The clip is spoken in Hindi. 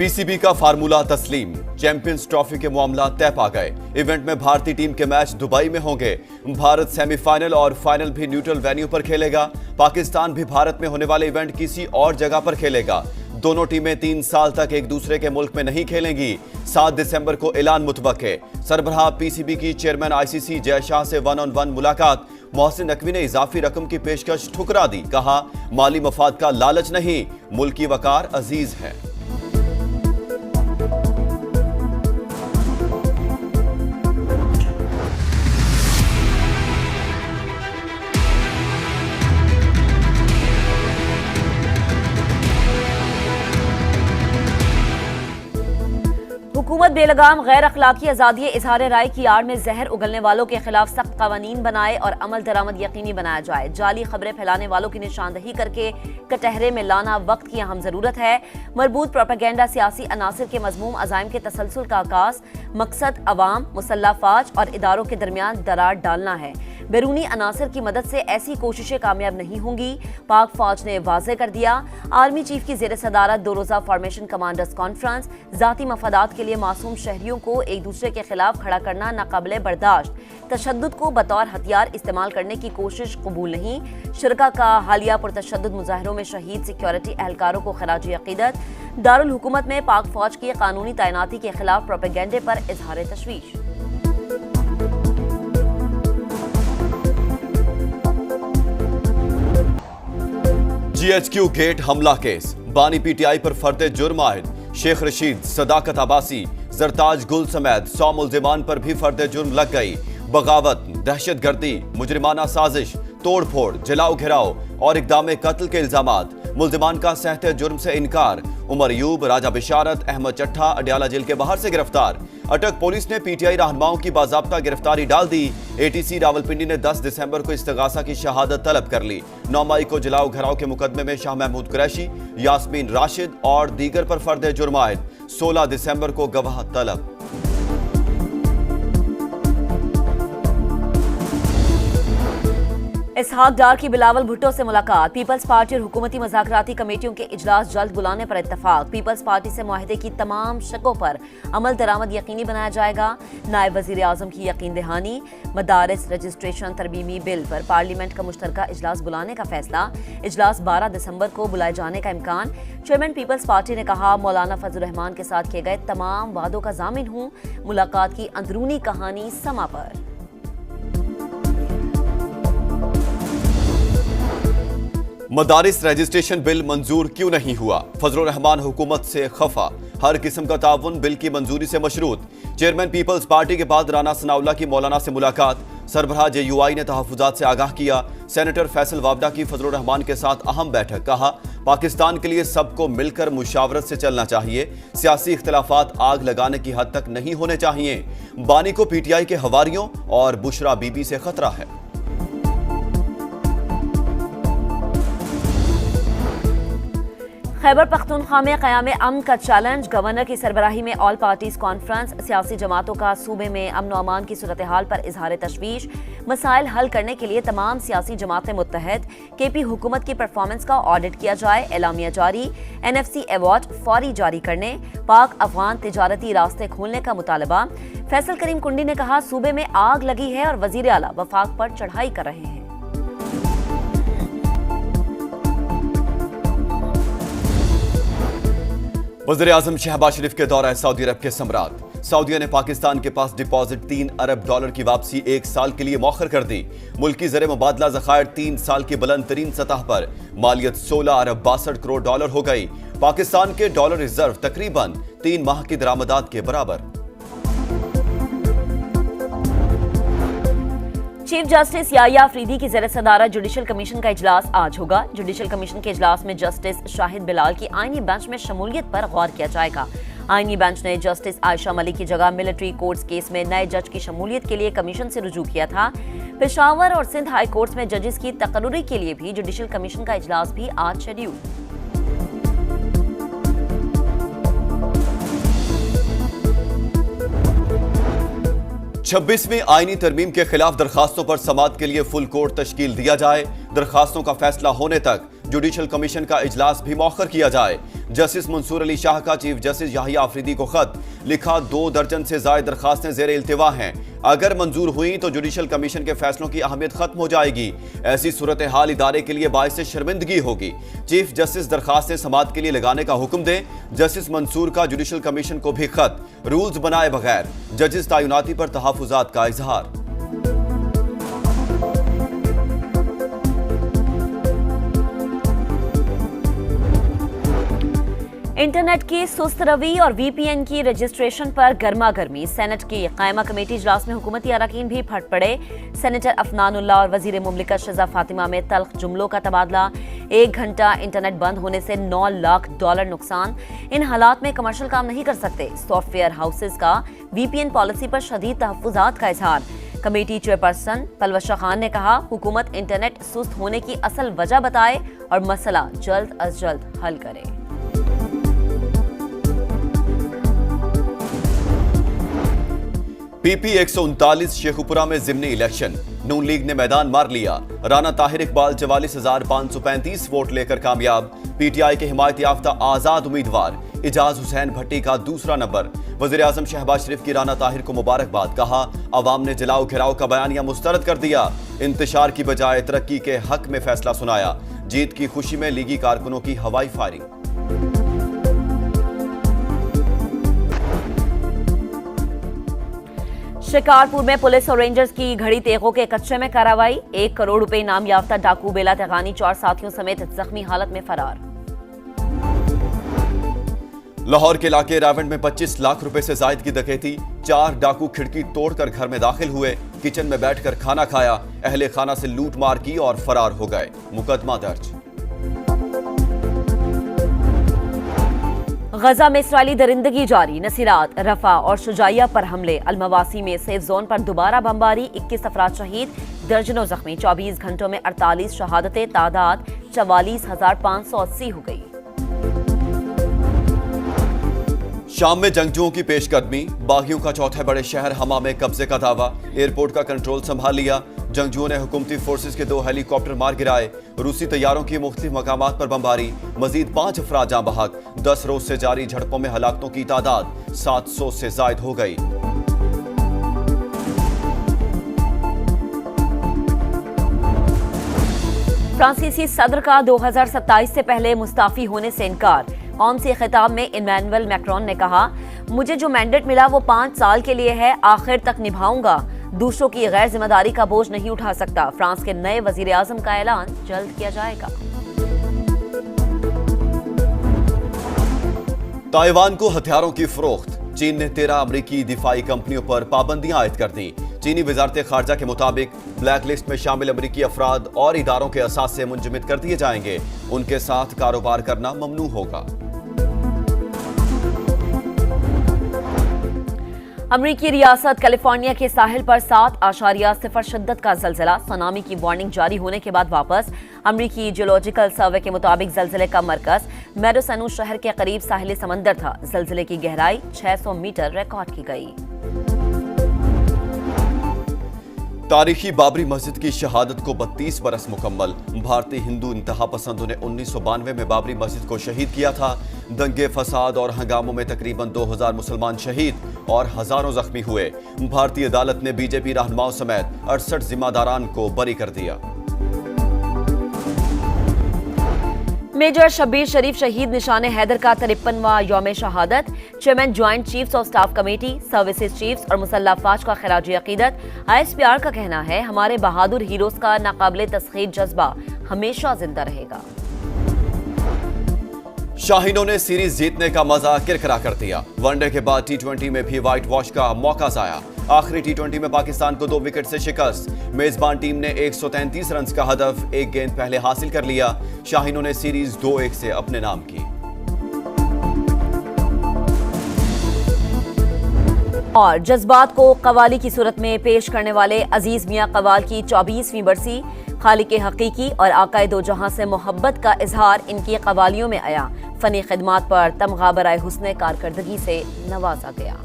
पीसीबी का फार्मूला तस्लीम, चैंपियंस ट्रॉफी के मामला तय पा गए। इवेंट में भारतीय टीम के मैच दुबई में होंगे। भारत सेमीफाइनल और फाइनल भी न्यूट्रल वेन्यू पर खेलेगा। पाकिस्तान भी भारत में होने वाले इवेंट किसी और जगह पर खेलेगा। दोनों टीमें 3 साल तक एक दूसरे के मुल्क में नहीं खेलेंगी। 7 दिसंबर को ऐलान मुतवक्के है। सरबराह पीसीबी की चेयरमैन आईसीसी जय शाह से 1-on-1 मुलाकात। मोहसिन नकवी ने इजाफी रकम की पेशकश ठुकरा दी। कहा, माली मफाद का लालच नहीं, मुल्की वकार अजीज है। हुकूमत बेलगाम गैर अखलाकी आज़ादी इजहार राय की आड़ में जहर उगलने वालों के खिलाफ सख्त कवानीन बनाए और अमल दरामद यकीनी बनाया जाए। जाली खबरें फैलाने वालों की निशानदही करके कटहरे में लाना वक्त की अहम जरूरत है। मरबूत प्रोपेगेंडा सियासी अनासिर के मजमूम अज़ाइम के तसलसल का आगाज, मकसद अवाम, मुसल्लह फाज और इदारों के दरमियान दरार डालना है। बैरूनी अनासर की मदद से ऐसी कोशिशें कामयाब नहीं होंगी। पाक फौज ने वाज़े कर दिया। आर्मी चीफ की जेर सदारत 2 रोज़ा फॉर्मेशन कमांडर्स कॉन्फ्रेंस। जाती मफादात के लिए मासूम शहरियों को एक दूसरे के खिलाफ खड़ा करना नाकाबिले बर्दाश्त। तशद्दुद को बतौर हथियार इस्तेमाल करने की कोशिश कबूल नहीं। शुरका का हालिया पुरतशद्दुद मुजाहरों में शहीद सिक्योरिटी एहलकारों को खराजी अकीदत। दारुल हुकूमत में पाक फौज की कानूनी तैनाती के खिलाफ प्रोपेगेंडे पर इजहार तशवीश। जीएचक्यू गेट हमला केस, बानी पीटीआई पर फर्द जुर्म आयद। शेख रशीद, सदाकत अब्बासी, जरताज गुल समेत 100 मुल्जिमान पर भी फर्द जुर्म लग गई। बगावत, दहशतगर्दी, मुजरिमाना साजिश, तोड़ फोड़, जलाओ घिराव और इक़दाम कत्ल के इल्जामात। मुल्जिमान का सहते जुर्म से इनकार। उमर यूब, राजा बिशारत, अहमद चट्ठा अडयाला जेल के बाहर से गिरफ्तार। अटक पुलिस ने पीटीआई रहनुमाओं की बाज़ाब्ता गिरफ्तारी डाल दी। एटीसी रावलपिंडी ने 10 दिसंबर को इस्तगासा की शहादत तलब कर ली। 9 मई को जलाओ घराव के मुकदमे में शाह महमूद कुरैशी, यास्मीन राशिद और दीगर पर फर्द जुर्म आयद। 16 दिसंबर को गवाह तलब। इसहाक डार की बिलावल भुट्टो से मुलाकात। पीपल्स पार्टी और हुकूमती मज़ाकराती कमेटियों के इजलास जल्द बुलाने पर इत्तफाक। पीपल्स पार्टी से मुआहदे की तमाम शकों पर अमल दरामद यकीनी बनाया जाएगा। नायब वज़ीर आज़म की यकीन दहानी। मदारिस रजिस्ट्रेशन तरमीमी बिल पर पार्लियामेंट का मुश्तरका इजलास बुलाने का फैसला। इजलास 12 दिसंबर को बुलाए जाने का इम्कान। चेयरमैन पीपल्स पार्टी ने कहा, मौलाना फजल रहमान के साथ किए गए तमाम वादों का जामिन हूँ। मुलाकात की अंदरूनी कहानी समा पर। मदारिस रजिस्ट्रेशन बिल मंजूर क्यों नहीं हुआ? फजल रहमान हुकूमत से खफा। हर किस्म का ताउन बिल की मंजूरी से मशरूत। चेयरमैन पीपल्स पार्टी के बाद राना सनाउल्लाह की मौलाना से मुलाकात। सरबराह जेयूआई ने तहफ़्फ़ुज़ात से आगाह किया। सेनेटर फैसल वावडा की फजल रहमान के साथ अहम बैठक। कहा, पाकिस्तान के लिए सबको मिलकर मुशावरत से चलना चाहिए। सियासी इख्तलाफात आग लगाने की हद तक नहीं होने चाहिए। बानी को पीटीआई के हवारियों और बुशरा बीबी से खतरा है। खैबर पख्तूनख्वा में क़याम अमन का चैलेंज। गवर्नर की सरबराही में ऑल पार्टीज कॉन्फ्रेंस। सियासी जमातों का सूबे में अमन व अमान की सूरत हाल पर इजहार तशवीश। मसाइल हल करने के लिए तमाम सियासी जमातें मुत्तहद। केपी हुकूमत की परफॉर्मेंस का ऑडिट किया जाए। एलामिया जारी। एनएफसी अवार्ड फौरी जारी करने। पाक अफगान तिजारती रास्ते खोलने का मुतालबा। फैसल करीम कुंडी ने कहा, सूबे में आग लगी है और वजीर आला वफाक पर चढ़ाई कर रहे हैं। वज़ीर आज़म शहबाज शरीफ के दौरा सऊदी अरब के सम्राट। सऊदीया ने पाकिस्तान के पास डिपॉजिट $3 अरब की वापसी 1 साल के लिए मौखर कर दी। मुल्की ज़र मुबादला ज़खायर 3 साल की बुलंद तरीन सतह पर। मालियत $16 अरब 62 करोड़ हो गई। पाकिस्तान के डॉलर रिजर्व तकरीबन 3 माह की दरामदात के बराबर। चीफ जस्टिस याया अफरीदी की ज़ेर सदारत जुडिशल कमीशन का इजलास आज होगा। जुडिशल कमीशन के इजलास में जस्टिस शाहिद बिलाल की आईनी बेंच में शमूलियत पर गौर किया जाएगा। आईनी बेंच ने जस्टिस आयशा मलिक की जगह मिलिट्री कोर्ट्स केस में नए जज की शमूलियत के लिए कमीशन से रुजू किया था। पेशावर और सिंध हाई कोर्ट्स में जजेस की तकर्रुरी के लिए भी जुडिशल कमीशन का इजलास भी आज शेड्यूल। 26वीं आईनी तरमीम के खिलाफ दरखास्तों पर समाअत के लिए फुल कोर्ट तश्कील दिया जाए। दरखास्तों का फैसला होने तक जुडिशल कमीशन का इजलास भी मौखर किया जाए। जस्टिस मंसूर अली शाह का चीफ जस्टिस याहिया आफरीदी को खत लिखा, 2 दर्जन से ज्यादा दरखास्तें ज़ेरे इल्तिवा हैं। अगर मंजूर हुई तो जुडिशल कमीशन के फैसलों की अहमियत खत्म हो जाएगी। ऐसी सूरत हाल इदारे के लिए बाइस शर्मिंदगी होगी। चीफ जस्टिस दरखास्तें समाअत के लिए लगाने का हुक्म दे। जस्टिस मंसूर का जुडिशल कमीशन को भी खत, रूल्स बनाए बगैर जजेस तैनाती पर तहफुजात का इजहार। इंटरनेट की सुस्त रवी और वीपीएन की रजिस्ट्रेशन पर गर्मा गर्मी। सेनेट की कायमा कमेटी इजलास में हुकूमती अरकान भी फट पड़े। सेनेटर अफनानुल्लाह और वजीर मुमलिकत शहज़ा फातिमा में तल्ख जुमलों का तबादला। 1 घंटा इंटरनेट बंद होने से $9 लाख नुकसान। इन हालात में कमर्शियल काम नहीं कर सकते। सॉफ्टवेयर हाउसेज का वीपीएन पॉलिसी पर शदीद तहफ्फुजात का इजहार। कमेटी चेयरपर्सन पलवशा खान ने कहा, हुकूमत इंटरनेट सुस्त होने की असल वजह बताए और मसला जल्द अज जल्द हल करे। पीपी 139 शेखुपुरा में जिमनी इलेक्शन, नून लीग ने मैदान मार लिया। राना ताहिर इकबाल 44,535 वोट लेकर कामयाब। पीटीआई के हिमायत याफ्ता आजाद उम्मीदवार इजाज हुसैन भट्टी का दूसरा नंबर। वजीर आजम शहबाज शरीफ की राना ताहिर को मुबारकबाद, कहा अवाम ने जलाओ घिराव का बयानिया मुस्तरद कर दिया। इंतशार की बजाय तरक्की के हक में फैसला सुनाया। जीत की खुशी में लीगी कारकुनों की हवाई फायरिंग। शिकारपुर में पुलिस और रेंजर्स की घड़ी तेगों के कच्चे में कार्रवाई। 1 करोड़ रुपए इनाम याफ्ता डाकू बेला तेगानी 4 साथियों समेत जख्मी हालत में फरार। लाहौर के इलाके रावंड में 25 लाख रुपए से जायद की डकैती। 4 डाकू खिड़की तोड़कर घर में दाखिल हुए, किचन में बैठकर खाना खाया, अहले खाना से लूट मार की और फरार हो गए। मुकदमा दर्ज। गजा में इसराइली दरिंदगी जारी। नसीरात, रफा और शुजाइया पर हमले। अलमवासी में सेफ जोन पर दोबारा बमबारी। 21 अफराद शहीद, दर्जनों जख्मी। 24 घंटों में 48 शहादतें। तादाद 44,580 हो गई। शाम में जंगजुओं की पेशकदमी। बागियों का चौथे बड़े शहर हमा में कब्जे का दावा। एयरपोर्ट का कंट्रोल संभाल लिया। जंगजुओं ने हुकूमती फोर्सेस के 2 हेलीकॉप्टर मार गिराए। रूसी तैयारों की मुख्तलिफ मकामात पर बमबारी। मजीद 5 अफराद जाँ बहक। 10 रोज से जारी झड़पों में हलाकतों की तादाद 700 से जायद हो गई। फ्रांसीसी सदर का 2027 से पहले मुस्ताफी होने से इनकार। कौम से खिताब में इमैनुअल मैक्रोन ने कहा, मुझे जो मैंडेट मिला वो 5 साल के लिए है, आखिर तक निभाऊंगा। दूसरों की गैर जिम्मेदारी का बोझ नहीं उठा सकता। फ्रांस के नए वजीर आजम का ऐलान जल्द किया जाएगा। ताइवान को हथियारों की फरोख्त। चीन ने 13 अमरीकी दिफाई कंपनियों पर पाबंदियां आयद कर दी। चीनी वजारत खारजा के मुताबिक ब्लैक लिस्ट में शामिल अमरीकी अफराद और इदारों के असासे मुंजमद कर दिए जाएंगे। उनके साथ कारोबार करना ममनू होगा। अमरीकी रियासत कैलिफोर्निया के साहिल पर 7.0 शिद्दत का जलजिला। सुनामी की वार्निंग जारी होने के बाद वापस। अमरीकी जियोलॉजिकल सर्वे के मुताबिक जलजिले का मरकज मेडोसनू शहर के करीब साहिल समंदर था। जलजिले की गहराई 600 मीटर रिकॉर्ड की गई। तारीखी बाबरी मस्जिद की शहादत को 32 बरस मुकम्मल। भारतीय हिंदू इंतहा पसंदों ने 1992 में बाबरी मस्जिद को शहीद किया था। दंगे, फसाद और हंगामों में तकरीबन 2000 मुसलमान शहीद और हजारों जख्मी हुए। भारतीय अदालत ने बीजेपी रहनुमाओं समेत 68 जिम्मेदारान को बरी कर दिया। मेजर शब्बीर शरीफ शहीद निशान हैदर का 53वां यौम शहादत। Chairman joint chiefs of staff committee, services chiefs और मुसल्लह अफवाज का खिराज अकीदत। ISPR का कहना है, हमारे बहादुर हीरोज का नाकाबिले तस्खीर जज्बा हमेशा जिंदा रहेगा। शाहीनों ने सीरीज जीतने का मजा किरकिरा कर दिया। वनडे के बाद T20 में भी व्हाइट वॉश का मौका जाया। आखिरी T20 में पाकिस्तान को 2 विकेट से शिकस्त। मेजबान टीम ने 133 रन का हदफ 1 गेंद पहले हासिल कर लिया। शाहीनों ने सीरीज 2-1 से अपने नाम की। और जज्बात को कवाली की सूरत में पेश करने वाले अजीज मियां कवाल की 24वीं बरसी। खालिक हकीकी और आकाए दो जहां से मोहब्बत का इजहार इनकी कवालियों में आया। फनी खिदमात पर तमगा बराए हुस्ने कारकर्दगी से नवाजा गया।